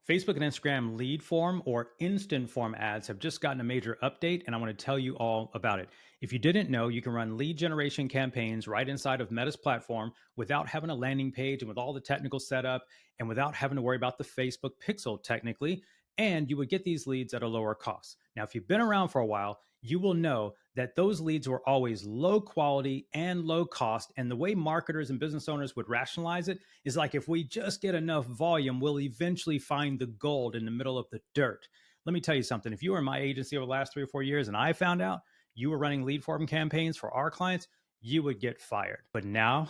Facebook and Instagram lead form or instant form ads have just gotten a major update, and I want to tell you all about it. If you didn't know, you can run lead generation campaigns right inside of Meta's platform without having a landing page and with all the technical setup and without having to worry about the Facebook pixel technically. And you would get these leads at a lower cost. Now, if you've been around for a while, you will know that those leads were always low quality and low cost. And the way marketers and business owners would rationalize it is like, if we just get enough volume, we'll eventually find the gold in the middle of the dirt. Let me tell you something. If you were in my agency over the last 3 or 4 years and I found out you were running lead form campaigns for our clients, you would get fired. But now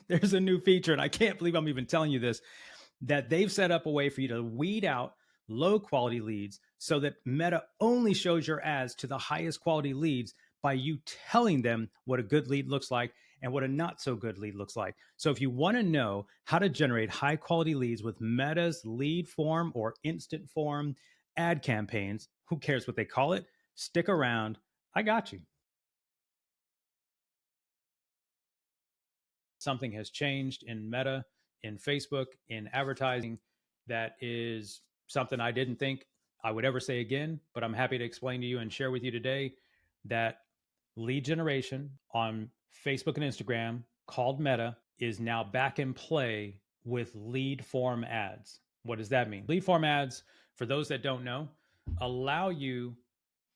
there's a new feature, and I can't believe I'm even telling you this, that they've set up a way for you to weed out low quality leads so that Meta only shows your ads to the highest quality leads by you telling them what a good lead looks like and what a not so good lead looks like. So if you want to know how to generate high quality leads with Meta's lead form or instant form ad campaigns, who cares what they call it? Stick around. I got you. Something has changed in Meta, in Facebook, in advertising that is something I didn't think I would ever say again, but I'm happy to explain to you and share with you today that lead generation on Facebook and Instagram, called Meta, is now back in play with lead form ads. What does that mean? Lead form ads, for those that don't know, allow you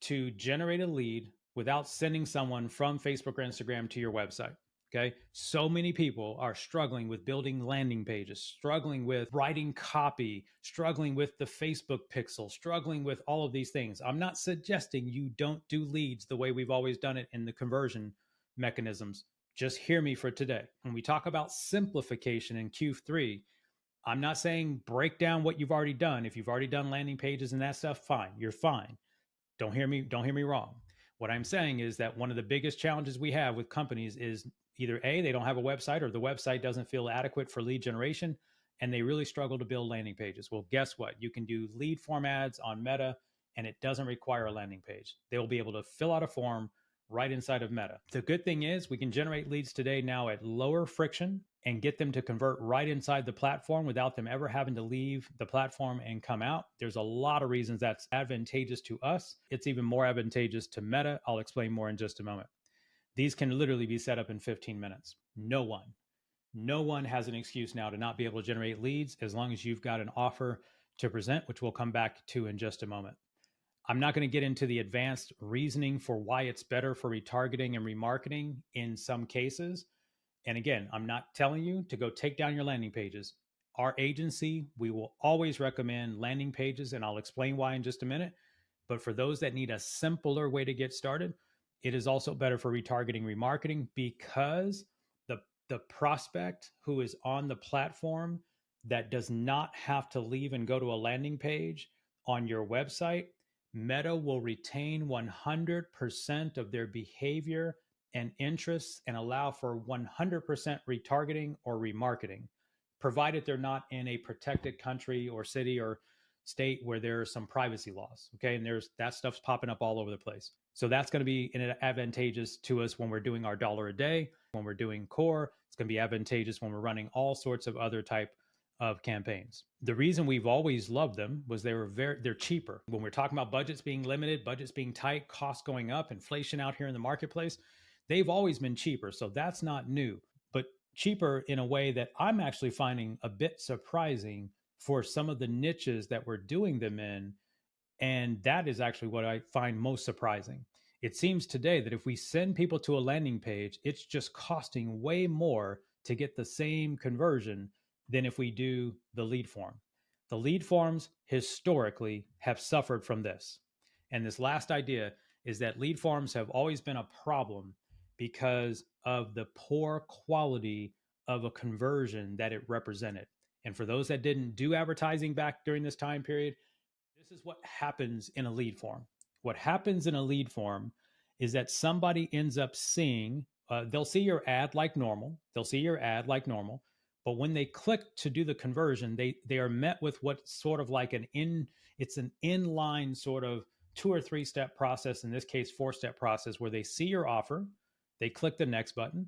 to generate a lead without sending someone from Facebook or Instagram to your website. Okay. So many people are struggling with building landing pages, struggling with writing copy, struggling with the Facebook pixel, struggling with all of these things. I'm not suggesting you don't do leads the way we've always done it in the conversion mechanisms. Just hear me for today. When we talk about simplification in Q3, I'm not saying break down what you've already done. If you've already done landing pages and that stuff, fine, you're fine. Don't hear me wrong. What I'm saying is that one of the biggest challenges we have with companies is either A, they don't have a website, or the website doesn't feel adequate for lead generation, and they really struggle to build landing pages. Well, guess what? You can do lead form ads on Meta, and it doesn't require a landing page. They will be able to fill out a form right inside of Meta. The good thing is we can generate leads today now at lower friction and get them to convert right inside the platform without them ever having to leave the platform and come out. There's a lot of reasons that's advantageous to us. It's even more advantageous to Meta. I'll explain more in just a moment. These can literally be set up in 15 minutes. No one has an excuse now to not be able to generate leads as long as you've got an offer to present, which we'll come back to in just a moment. I'm not going to get into the advanced reasoning for why it's better for retargeting and remarketing in some cases. And again, I'm not telling you to go take down your landing pages. Our agency, we will always recommend landing pages, and I'll explain why in just a minute. But for those that need a simpler way to get started, it is also better for retargeting, remarketing, because the prospect who is on the platform that does not have to leave and go to a landing page on your website, Meta will retain 100% of their behavior and interests and allow for 100% retargeting or remarketing, provided they're not in a protected country or city or state where there are some privacy laws. Okay. And there's that stuff's popping up all over the place. So that's going to be advantageous to us when we're doing our $1 a day, when we're doing core. It's going to be advantageous when we're running all sorts of other type of campaigns. The reason we've always loved them was they're cheaper. When we're talking about budgets being limited, budgets being tight, costs going up, inflation out here in the marketplace, they've always been cheaper. So that's not new, but cheaper in a way that I'm actually finding a bit surprising for some of the niches that we're doing them in. And that is actually what I find most surprising. It seems today that if we send people to a landing page, it's just costing way more to get the same conversion than if we do the lead form. The lead forms historically have suffered from this. And this last idea is that lead forms have always been a problem because of the poor quality of a conversion that it represented. And for those that didn't do advertising back during this time period, this is what happens in a lead form. What happens in a lead form is that somebody ends up seeing, they'll see your ad like normal. But when they click to do the conversion, they are met with what's sort of like it's an inline sort of 2 or 3 step process, in this case, 4-step process, where they see your offer, they click the next button,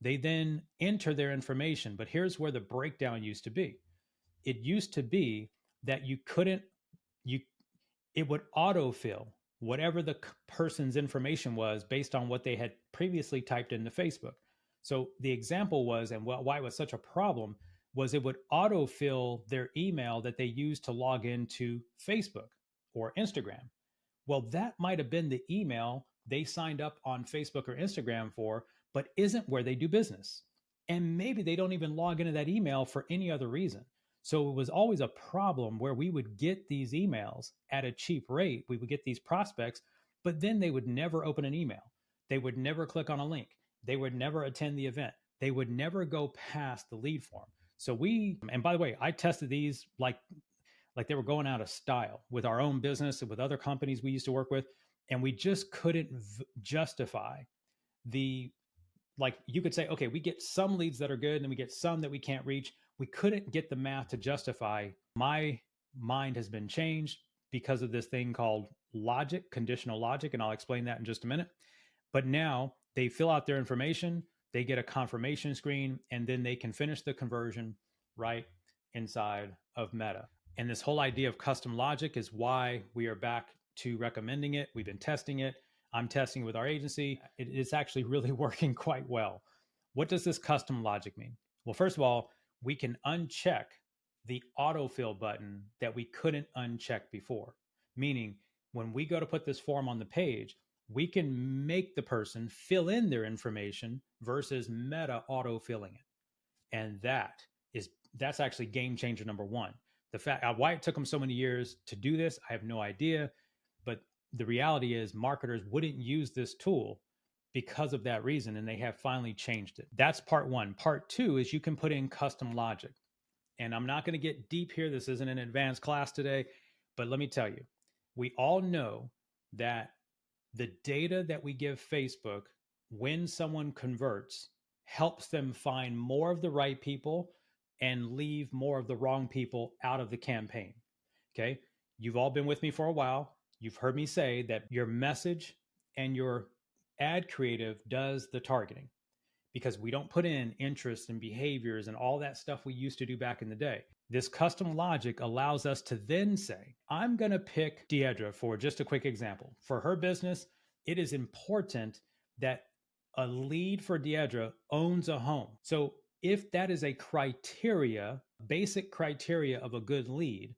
they then enter their information. But here's where the breakdown used to be. It used to be that you couldn't, you, it would autofill whatever the person's information was based on what they had previously typed into Facebook. So the example was, and why it was such a problem, was it would autofill their email that they used to log into Facebook or Instagram. Well, that might have been the email they signed up on Facebook or Instagram for, but isn't where they do business. And maybe they don't even log into that email for any other reason. So it was always a problem where we would get these emails at a cheap rate. We would get these prospects, but then they would never open an email. They would never click on a link. They would never attend the event. They would never go past the lead form. So and by the way, I tested these like they were going out of style with our own business and with other companies we used to work with. And we just couldn't justify like you could say, okay, we get some leads that are good and we get some that we can't reach. We couldn't get the math to justify. My mind has been changed because of this thing called logic, conditional logic. And I'll explain that in just a minute. But now they fill out their information, they get a confirmation screen, and then they can finish the conversion right inside of Meta. And this whole idea of custom logic is why we are back to recommending it. We've been testing it. I'm testing it with our agency. It is actually really working quite well. What does this custom logic mean? Well, first of all, we can uncheck the autofill button that we couldn't uncheck before. Meaning, when we go to put this form on the page, we can make the person fill in their information versus Meta autofilling it. And that's actually game changer number one. The fact why it took them so many years to do this, I have no idea. But the reality is marketers wouldn't use this tool because of that reason, and they have finally changed it. That's part one. Part two is you can put in custom logic. And I'm not going to get deep here. This isn't an advanced class today, but let me tell you, we all know that the data that we give Facebook when someone converts helps them find more of the right people and leave more of the wrong people out of the campaign. Okay. You've all been with me for a while. You've heard me say that your message and your ad creative does the targeting, because we don't put in interests and behaviors and all that stuff we used to do back in the day. This custom logic allows us to then say, I'm going to pick Deidre for just a quick example. For her business, it is important that a lead for Deidre owns a home. So if that is a criteria, basic criteria of a good lead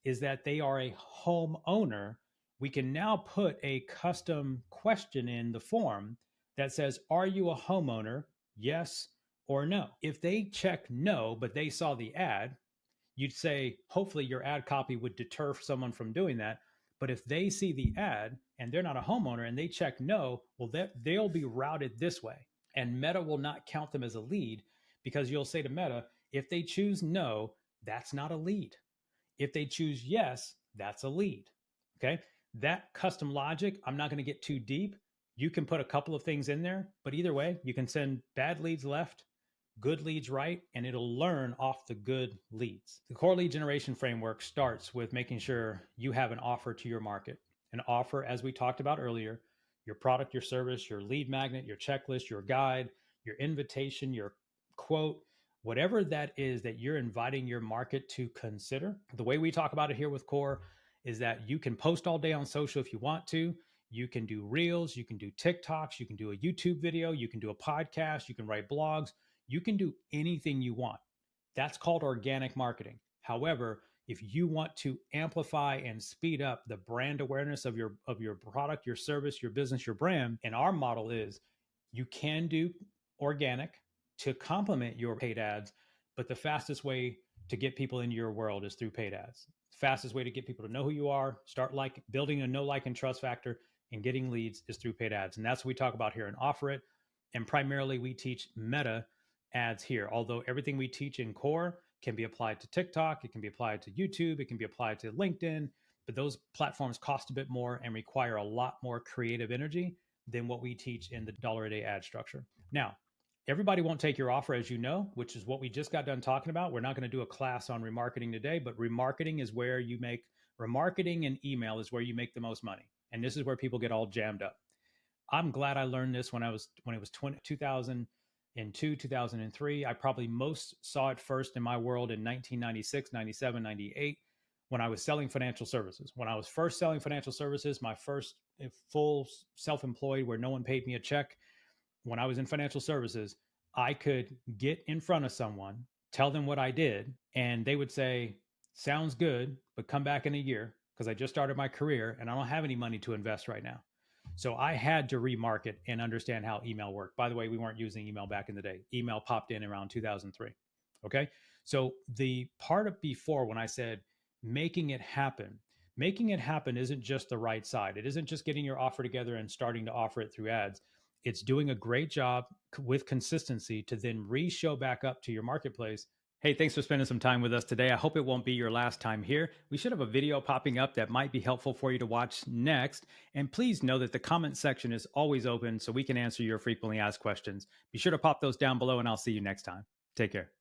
is that they are a homeowner, we can now put a custom question in the form that says, are you a homeowner? Yes or no. If they check no, but they saw the ad, you'd say, hopefully your ad copy would deter someone from doing that. But if they see the ad and they're not a homeowner and they check no, well, they'll be routed this way. And Meta will not count them as a lead, because you'll say to Meta, if they choose no, that's not a lead. If they choose yes, that's a lead. Okay. That custom logic, I'm not going to get too deep. You can put a couple of things in there, but either way, you can send bad leads left, good leads right, and it'll learn off the good leads. The core lead generation framework starts with making sure you have an offer to your market. An offer, as we talked about earlier, your product, your service, your lead magnet, your checklist, your guide, your invitation, your quote, whatever that is that you're inviting your market to consider. The way we talk about it here with Core is that you can post all day on social if you want to. You can do reels, you can do TikToks, you can do a YouTube video, you can do a podcast, you can write blogs, you can do anything you want. That's called organic marketing. However, if you want to amplify and speed up the brand awareness of your product, your service, your business, your brand, and our model is you can do organic to complement your paid ads, but the fastest way to get people into your world is through paid ads. Fastest way to get people to know who you are, start building a know, like, and trust factor, and getting leads is through paid ads. And that's what we talk about here and Offer It. And primarily we teach Meta ads here. Although everything we teach in Core can be applied to TikTok, it can be applied to YouTube, it can be applied to LinkedIn, but those platforms cost a bit more and require a lot more creative energy than what we teach in the $1 a day ad structure. Now, everybody won't take your offer, as you know, which is what we just got done talking about. We're not going to do a class on remarketing today, but remarketing and email is where you make the most money. And this is where people get all jammed up. I'm glad I learned this when it was 2002, 2003. I probably most saw it first in my world in 1996, 97, 98, when I was selling financial services. When I was first selling financial services, my first full self-employed where no one paid me a check, when I was in financial services, I could get in front of someone, tell them what I did, and they would say, sounds good, but come back in a year because I just started my career and I don't have any money to invest right now. So I had to remarket and understand how email worked. By the way, we weren't using email back in the day. Email popped in around 2003. Okay. So the part of before when I said making it happen isn't just the right side. It isn't just getting your offer together and starting to offer it through ads. It's doing a great job with consistency to then re-show back up to your marketplace. Hey, thanks for spending some time with us today. I hope it won't be your last time here. We should have a video popping up that might be helpful for you to watch next. And please know that the comment section is always open so we can answer your frequently asked questions. Be sure to pop those down below and I'll see you next time. Take care.